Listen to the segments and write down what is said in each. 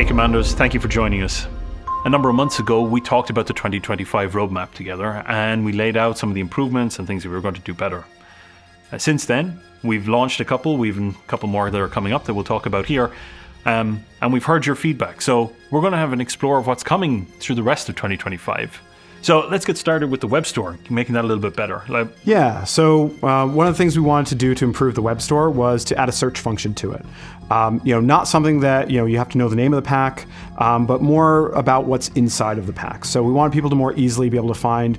Hey Commanders, thank you for joining us. A number of months ago, we talked about the 2025 roadmap together, and we laid out some of the improvements and things that we were going to do better. Since then, we've launched a couple, we've a couple more that are coming up that we'll talk about here, and we've heard your feedback. So we're going to have an explore of what's coming through the rest of 2025. So let's get started with the web store, making that a little bit better. Yeah, so one of the things we wanted to do to improve the web store was to add a search function to it. Not something that you have to know the name of the pack, but more about what's inside of the pack. So we wanted people to more easily be able to find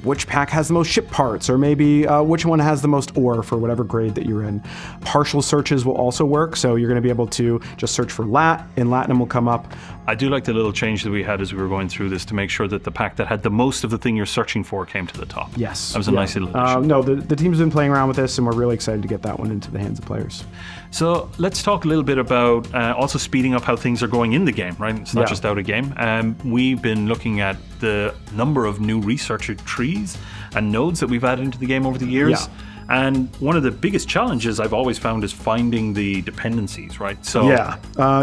which pack has the most ship parts, or maybe which one has the most ore for whatever grade that you're in. Partial searches will also work, so you're going to be able to just search for LAT, and Latinum will come up. I do like the little change that we had as we were going through this to make sure that the pack that had the most of the thing you're searching for came to the top. Yes. That was a nice little addition. No, the team's been playing around with this, and we're really excited to get that one into the hands of players. So let's talk a little bit about also speeding up how things are going in the game, right? It's not just out of game. We've been looking at the number of new researcher trees and nodes that we've added into the game over the years. Yeah. And one of the biggest challenges I've always found is finding the dependencies, right? So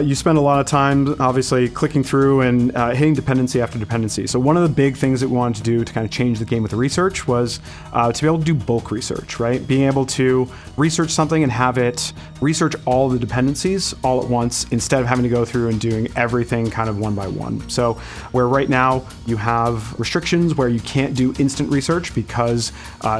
you spend a lot of time, obviously, clicking through and hitting dependency after dependency. So one of the big things that we wanted to do to kind of change the game with the research was to be able to do bulk research, right? Being able to research something and have it research all the dependencies all at once instead of having to go through and doing everything kind of one by one. So where right now you have restrictions where you can't do instant research because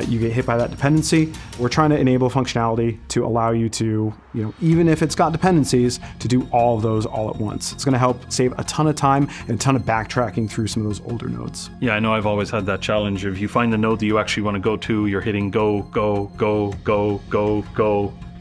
you get hit by that dependency, we're trying to enable functionality to allow you to, even if it's got dependencies, to do all of those all at once. It's going to help save a ton of time and a ton of backtracking through some of those older nodes. Yeah, I know I've always had that challenge. If you find the node that you actually want to go to, you're hitting go,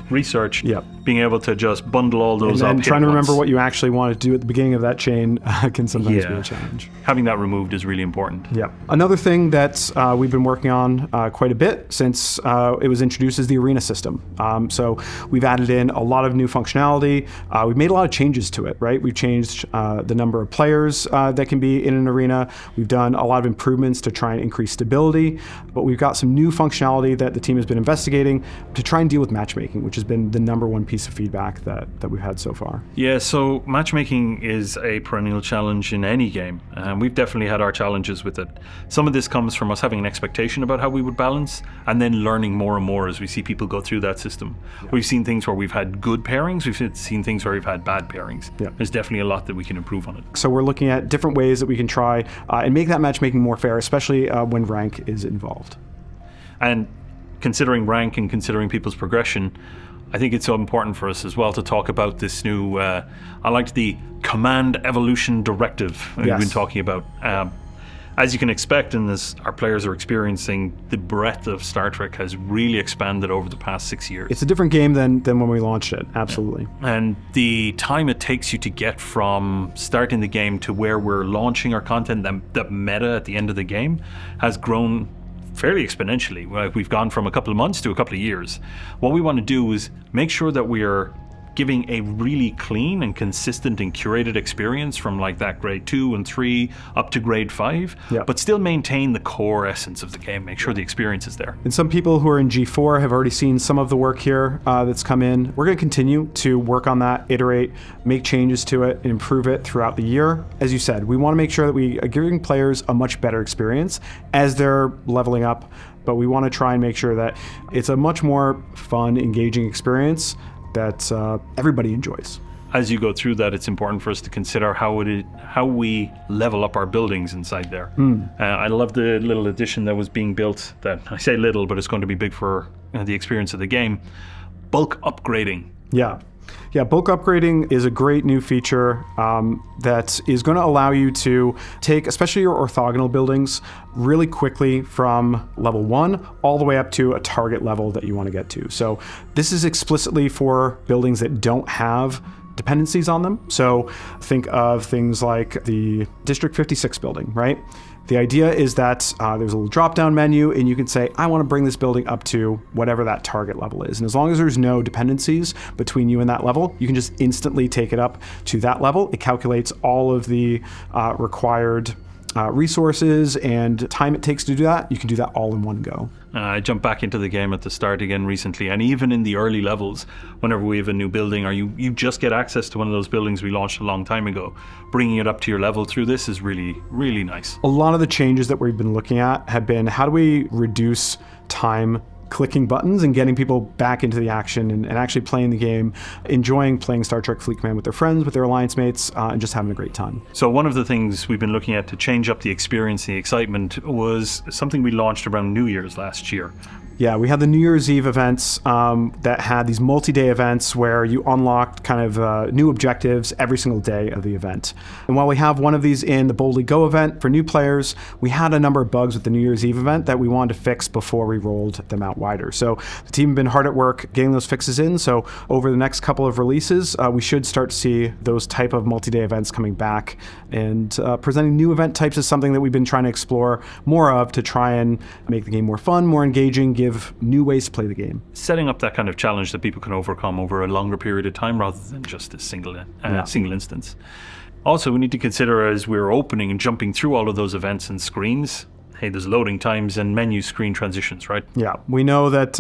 research. Yep. Being able to just bundle all those up. And trying to remember what you actually want to do at the beginning of that chain can sometimes be a challenge. Having that removed is really important. Yeah. Another thing that we've been working on quite a bit since it was introduced is the arena system. So we've added in a lot of new functionality. We've made a lot of changes to it, right? We've changed the number of players that can be in an arena. We've done a lot of improvements to try and increase stability, but we've got some new functionality that the team has been investigating to try and deal with matchmaking, which has been the number one piece of feedback that we've had so far. Yeah, so matchmaking is a perennial challenge in any game. We've definitely had our challenges with it. Some of this comes from us having an expectation about how we would balance and then learning more and more as we see people go through that system. Yeah. We've seen things where we've had good pairings, we've seen things where we've had bad pairings. Yeah. There's definitely a lot that we can improve on it. So we're looking at different ways that we can try and make that matchmaking more fair, especially when rank is involved. And considering rank and considering people's progression, I think it's so important for us as well to talk about this new, I liked the Command Evolution Directive we've been talking about. As you can expect, and as our players are experiencing, the breadth of Star Trek has really expanded over the past 6 years. It's a different game than when we launched it, absolutely. Yeah. And the time it takes you to get from starting the game to where we're launching our content, the meta at the end of the game, has grown fairly exponentially. We've gone from a couple of months to a couple of years. What we want to do is make sure that we are giving a really clean and consistent and curated experience from like that grade 2 and 3 up to grade 5, but still maintain the core essence of the game, make sure the experience is there. And some people who are in G4 have already seen some of the work here that's come in. We're going to continue to work on that, iterate, make changes to it, and improve it throughout the year. As you said, we want to make sure that we are giving players a much better experience as they're leveling up, but we want to try and make sure that it's a much more fun, engaging experience that everybody enjoys. As you go through that, it's important for us to consider how we level up our buildings inside there. I love the little addition that was being built, that I say little, but it's going to be big for the experience of the game. Bulk upgrading. Yeah, bulk upgrading is a great new feature that is going to allow you to take, especially your orthogonal buildings, really quickly from level 1 all the way up to a target level that you want to get to. So this is explicitly for buildings that don't have dependencies on them. So think of things like the District 56 building, right? The idea is that there's a little drop-down menu, and you can say, I want to bring this building up to whatever that target level is. And as long as there's no dependencies between you and that level, you can just instantly take it up to that level. It calculates all of the required resources and time it takes to do that. You can do that all in one go. I jumped back into the game at the start again recently, and even in the early levels, whenever we have a new building or you just get access to one of those buildings we launched a long time ago, bringing it up to your level through this is really, really nice. A lot of the changes that we've been looking at have been how do we reduce time clicking buttons and getting people back into the action and actually playing the game, enjoying playing Star Trek Fleet Command with their friends, with their alliance mates, and just having a great time. So one of the things we've been looking at to change up the experience and the excitement was something we launched around New Year's last year. Yeah, we had the New Year's Eve events that had these multi-day events where you unlocked kind of new objectives every single day of the event. And while we have one of these in the Boldly Go event for new players, we had a number of bugs with the New Year's Eve event that we wanted to fix before we rolled them out wider. So the team have been hard at work getting those fixes in. So over the next couple of releases, we should start to see those type of multi-day events coming back. And presenting new event types is something that we've been trying to explore more of to try and make the game more fun, more engaging, give new ways to play the game. Setting up that kind of challenge that people can overcome over a longer period of time rather than just a single instance. Also, we need to consider as we're opening and jumping through all of those events and screens, hey, there's loading times and menu screen transitions, right? Yeah, we know that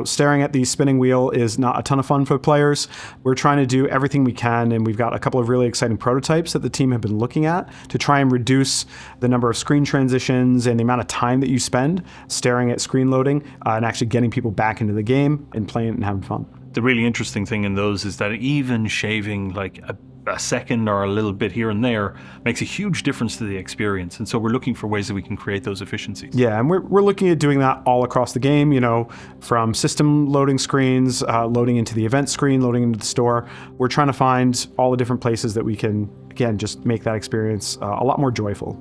staring at the spinning wheel is not a ton of fun for players. We're trying to do everything we can, and we've got a couple of really exciting prototypes that the team have been looking at to try and reduce the number of screen transitions and the amount of time that you spend staring at screen loading and actually getting people back into the game and playing it and having fun. The really interesting thing in those is that even shaving like a second or a little bit here and there makes a huge difference to the experience. And so we're looking for ways that we can create those efficiencies. Yeah, and we're looking at doing that all across the game, from system loading screens, loading into the event screen, loading into the store. We're trying to find all the different places that we can, again, just make that experience a lot more joyful.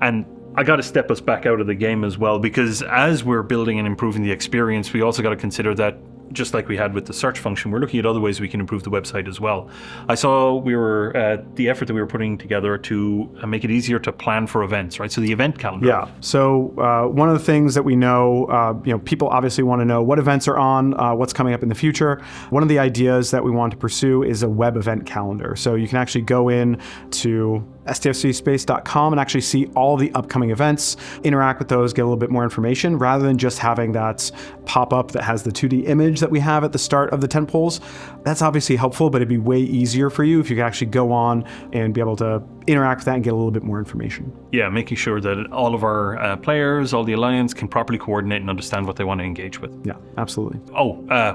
And I got to step us back out of the game as well, because as we're building and improving the experience, we also got to consider that just like we had with the search function, we're looking at other ways we can improve the website as well. I saw the effort that we were putting together to make it easier to plan for events, right? So the event calendar. Yeah. So one of the things that we know, people obviously want to know what events are on, what's coming up in the future. One of the ideas that we want to pursue is a web event calendar. So you can actually go in to stfcspace.com and actually see all the upcoming events, interact with those, get a little bit more information, rather than just having that pop-up that has the 2D image that we have at the start of the tentpoles. That's obviously helpful, but it'd be way easier for you if you could actually go on and be able to interact with that and get a little bit more information. Yeah, making sure that all of our players, all the alliance can properly coordinate and understand what they want to engage with. Yeah, absolutely. Oh,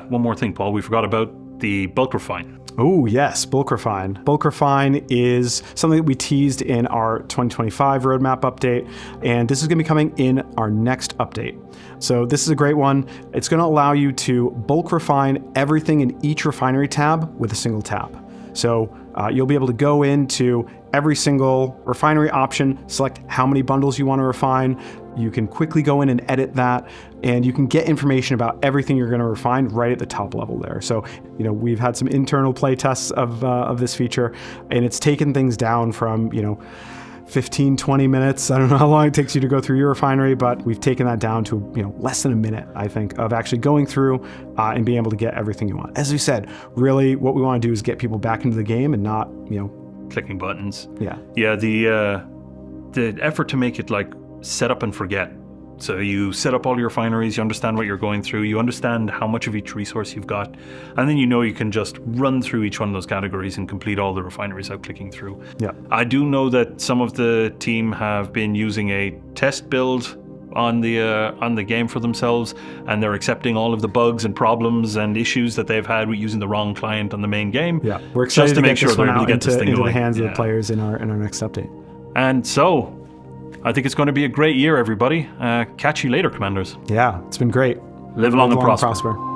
one more thing, Paul. We forgot about the bulk refine. Oh, yes, bulk refine. Bulk refine is something that we teased in our 2025 roadmap update, and this is going to be coming in our next update. So this is a great one. It's going to allow you to bulk refine everything in each refinery tab with a single tap. So you'll be able to go into every single refinery option, select how many bundles you want to refine. You can quickly go in and edit that, and you can get information about everything you're going to refine right at the top level there. So, we've had some internal play tests of this feature, and it's taken things down from, 15, 20 minutes. I don't know how long it takes you to go through your refinery, but we've taken that down to, less than a minute, I think, of actually going through and being able to get everything you want. As we said, really what we want to do is get people back into the game and not, clicking buttons. Yeah. Yeah, the effort to make it like set up and forget. So you set up all your refineries, you understand what you're going through, you understand how much of each resource you've got, and then you can just run through each one of those categories and complete all the refineries without clicking through. Yeah. I do know that some of the team have been using a test build on the game for themselves, and they're accepting all of the bugs and problems and issues that they've had with using the wrong client on the main game. Yeah, we're excited just to make sure this one they're able out to get this thing into going. the hands of the players in our next update. And so, I think it's going to be a great year, everybody. Catch you later, Commanders. Yeah, it's been great. Live long and prosper.